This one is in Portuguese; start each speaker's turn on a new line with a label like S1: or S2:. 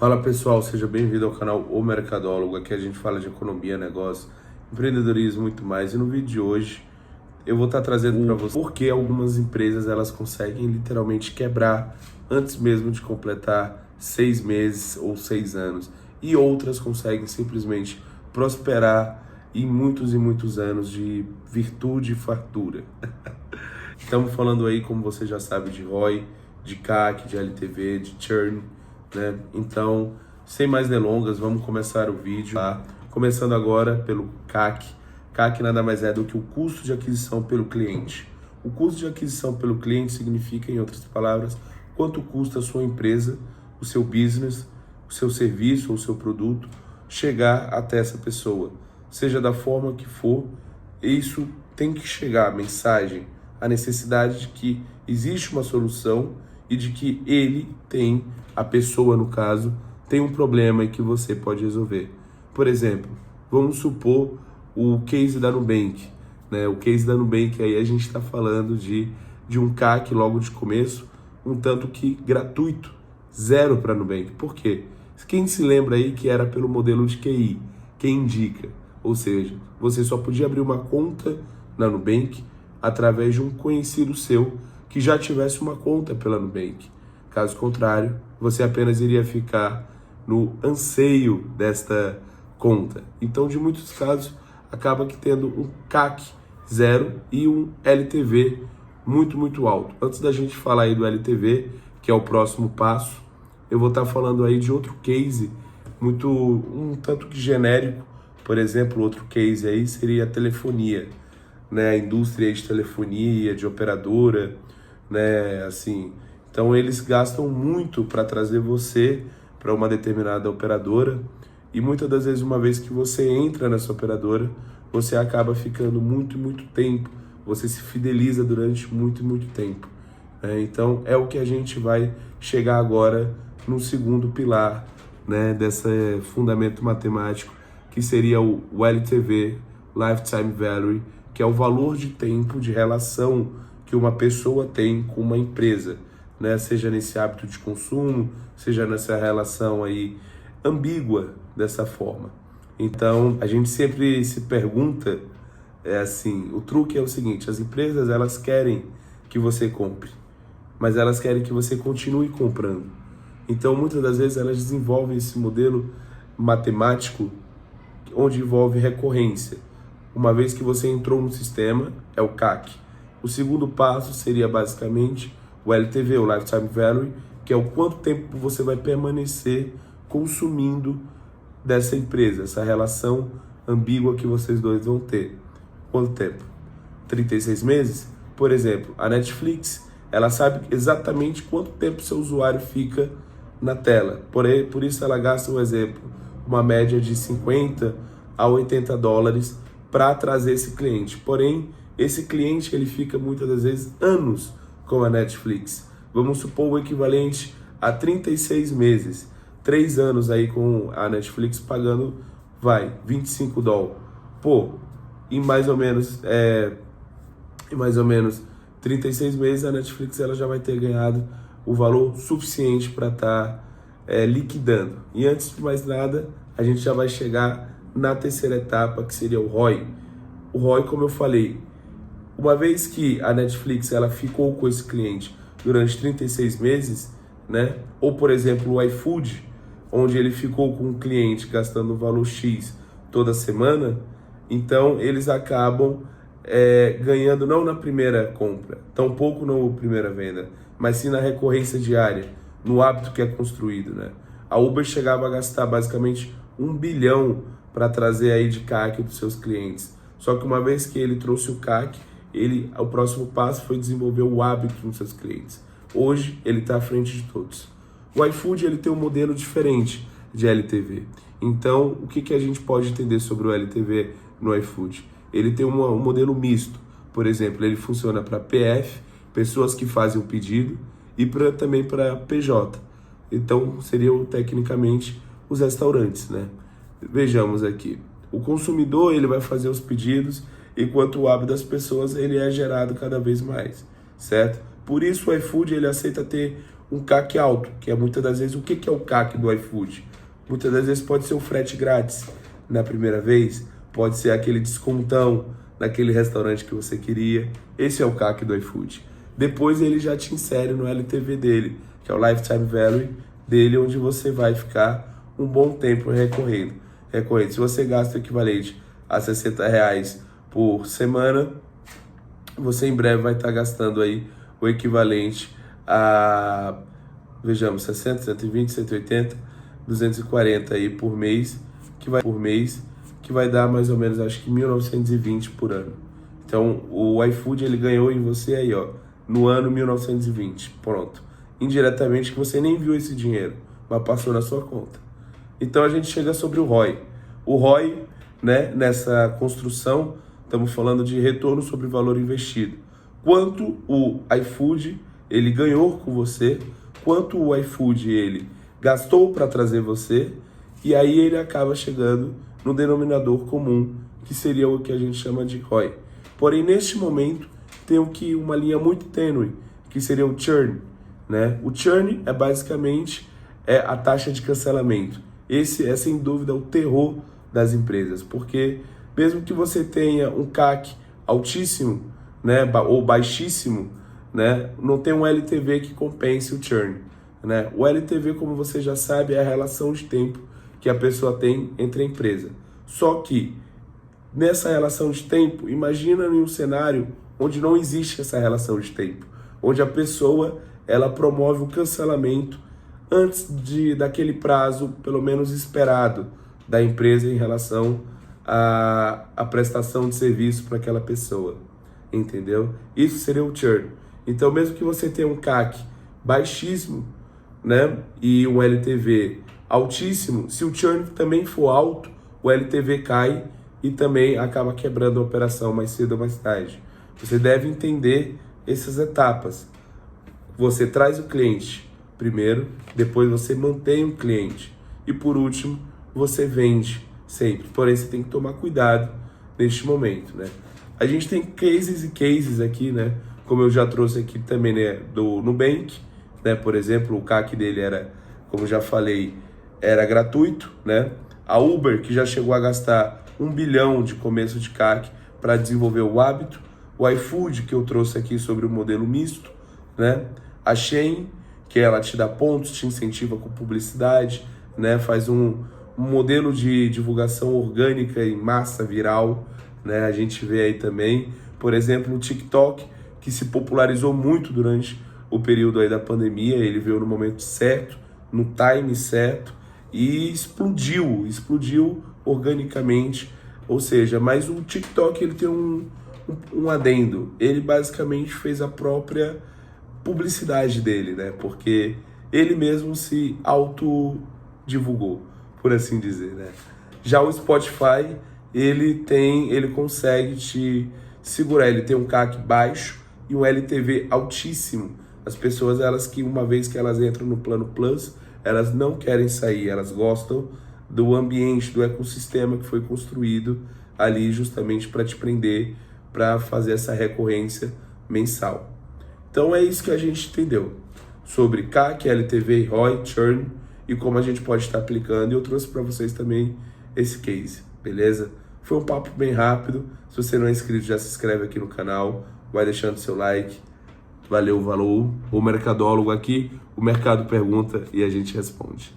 S1: Fala pessoal, seja bem-vindo ao canal O Mercadólogo. Aqui a gente fala de economia, negócio, empreendedorismo e muito mais. E no vídeo de hoje eu vou estar trazendo para você por que algumas empresas elas conseguem literalmente quebrar antes mesmo de completar 6 meses ou 6 anos. E outras conseguem simplesmente prosperar em muitos e muitos anos de virtude e fartura. Estamos falando aí, como você já sabe, de ROI, de CAC, de LTV, de churn, né? Então, sem mais delongas, vamos começar o vídeo, tá? Começando agora pelo CAC. CAC nada mais é do que o custo de aquisição pelo cliente. O custo de aquisição pelo cliente significa, em outras palavras, quanto custa a sua empresa, o seu business, o seu serviço ou o seu produto chegar até essa pessoa. Seja da forma que for, isso tem que chegar, a mensagem, a necessidade de que existe uma solução e de que a pessoa no caso, tem um problema e que você pode resolver. Por exemplo, vamos supor o case da Nubank, né? O case da Nubank aí a gente está falando de um CAC logo de começo, um tanto que gratuito, zero para a Nubank. Por quê? Quem se lembra aí que era pelo modelo de QI, quem indica? Ou seja, você só podia abrir uma conta na Nubank através de um conhecido seu que já tivesse uma conta pela Nubank. Caso contrário, você apenas iria ficar no anseio desta conta. Então, de muitos casos, acaba que tendo um CAC zero e um LTV muito, muito alto. Antes da gente falar aí do LTV, que é o próximo passo, eu vou estar falando aí de outro case, um tanto que genérico. Por exemplo, outro case aí seria a telefonia, né? A indústria de telefonia, de operadora, né? Assim, então eles gastam muito para trazer você para uma determinada operadora e muitas das vezes, uma vez que você entra nessa operadora, você acaba ficando muito, muito tempo, você se fideliza durante muito, muito tempo. Então é o que a gente vai chegar agora no segundo pilar, né, desse fundamento matemático, que seria o LTV, Lifetime Value, que é o valor de tempo de relação que uma pessoa tem com uma empresa, né? Seja nesse hábito de consumo, seja nessa relação aí ambígua dessa forma. Então, a gente sempre se pergunta, o truque é o seguinte: as empresas elas querem que você compre, mas elas querem que você continue comprando. Então, muitas das vezes elas desenvolvem esse modelo matemático onde envolve recorrência. Uma vez que você entrou no sistema, é o CAC. O segundo passo seria basicamente o LTV, o Lifetime Value, que é o quanto tempo você vai permanecer consumindo dessa empresa, essa relação ambígua que vocês dois vão ter. Quanto tempo? 36 meses? Por exemplo, a Netflix, ela sabe exatamente quanto tempo seu usuário fica na tela. Por isso ela gasta, um exemplo, uma média de 50 a 80 dólares para trazer esse cliente. Porém, esse cliente ele fica muitas das vezes anos com a Netflix. Vamos supor o equivalente a 36 meses. 3 anos aí com a Netflix pagando, 25 dólares. Pô, em mais ou menos 36 meses a Netflix ela já vai ter ganhado o valor suficiente para estar liquidando. E antes de mais nada, a gente já vai chegar na terceira etapa, que seria o ROI. O ROI, como eu falei, uma vez que a Netflix ela ficou com esse cliente durante 36 meses, né? Ou, por exemplo, o iFood, onde ele ficou com um cliente gastando o valor X toda semana, então eles acabam ganhando não na primeira compra, tampouco na primeira venda, mas sim na recorrência diária, no hábito que é construído, né? A Uber chegava a gastar basicamente 1 bilhão para trazer aí de CAC dos seus clientes. Só que uma vez que ele trouxe o CAC, o próximo passo foi desenvolver o hábito nos seus clientes. Hoje, ele está à frente de todos. O iFood ele tem um modelo diferente de LTV. Então, o que a gente pode entender sobre o LTV no iFood? Ele tem um modelo misto. Por exemplo, ele funciona para PF, pessoas que fazem o pedido, e também para PJ. Então, seriam tecnicamente os restaurantes, né? Vejamos aqui. O consumidor ele vai fazer os pedidos, enquanto o hábito das pessoas ele é gerado cada vez mais, certo? Por isso o iFood ele aceita ter um CAC alto, que é muitas das vezes, o que é o CAC do iFood? Muitas das vezes pode ser o frete grátis na primeira vez, pode ser aquele descontão naquele restaurante que você queria. Esse é o CAC do iFood. Depois ele já te insere no LTV dele, que é o Lifetime Value dele, onde você vai ficar um bom tempo recorrendo. Se você gasta o equivalente a R$60 por semana, você em breve vai estar gastando aí o equivalente a, vejamos, 60, 120, 180, 240 aí por mês, que vai dar mais ou menos, acho que 1.920 por ano. Então, o iFood, ele ganhou em você aí, ó, no ano 1920, pronto. Indiretamente, que você nem viu esse dinheiro, mas passou na sua conta. Então, a gente chega sobre o ROI. O ROI, né, nessa construção, estamos falando de retorno sobre valor investido. Quanto o iFood, ele ganhou com você, quanto o iFood, ele gastou para trazer você, e aí ele acaba chegando no denominador comum, que seria o que a gente chama de ROI. Porém, neste momento, tem uma linha muito tênue, que seria o churn, né? O churn é basicamente a taxa de cancelamento. Esse é, sem dúvida, o terror das empresas, porque mesmo que você tenha um CAC altíssimo, né, ou baixíssimo, né, não tem um LTV que compense o churn, né? O LTV, como você já sabe, é a relação de tempo que a pessoa tem entre a empresa. Só que nessa relação de tempo, imagina em um cenário onde não existe essa relação de tempo, onde a pessoa ela promove o cancelamento antes daquele prazo, pelo menos esperado, da empresa em relação à prestação de serviço para aquela pessoa, entendeu? Isso seria o churn. Então, mesmo que você tenha um CAC baixíssimo, né, e um LTV altíssimo, se o churn também for alto, o LTV cai e também acaba quebrando a operação mais cedo ou mais tarde. Você deve entender essas etapas. Você traz o cliente primeiro, depois você mantém o cliente e por último você vende sempre. Porém, você tem que tomar cuidado neste momento, né? A gente tem cases e cases aqui, né? Como eu já trouxe aqui também, né, do Nubank, né? Por exemplo, o CAC dele era, como já falei, era gratuito, né? A Uber, que já chegou a gastar 1 bilhão de começo de CAC para desenvolver o hábito. O iFood, que eu trouxe aqui sobre o modelo misto, né? A Shein, que ela te dá pontos, te incentiva com publicidade, né? Faz um modelo de divulgação orgânica em massa viral, né? A gente vê aí também, por exemplo, o TikTok, que se popularizou muito durante o período aí da pandemia. Ele veio no momento certo, no time certo e explodiu organicamente. Ou seja, mas o TikTok ele tem um adendo. Ele basicamente fez a própria publicidade dele, né? Porque ele mesmo se autodivulgou, por assim dizer, né? Já o Spotify, ele consegue te segurar, ele tem um CAC baixo e um LTV altíssimo. As pessoas, elas que uma vez que elas entram no plano Plus, elas não querem sair, elas gostam do ambiente, do ecossistema que foi construído ali justamente para te prender, para fazer essa recorrência mensal. Então é isso que a gente entendeu sobre CAC, LTV, ROI, churn e como a gente pode estar aplicando. E eu trouxe para vocês também esse case, beleza? Foi um papo bem rápido. Se você não é inscrito, já se inscreve aqui no canal, vai deixando seu like. Valeu, falou. O Mercadólogo aqui, o mercado pergunta e a gente responde.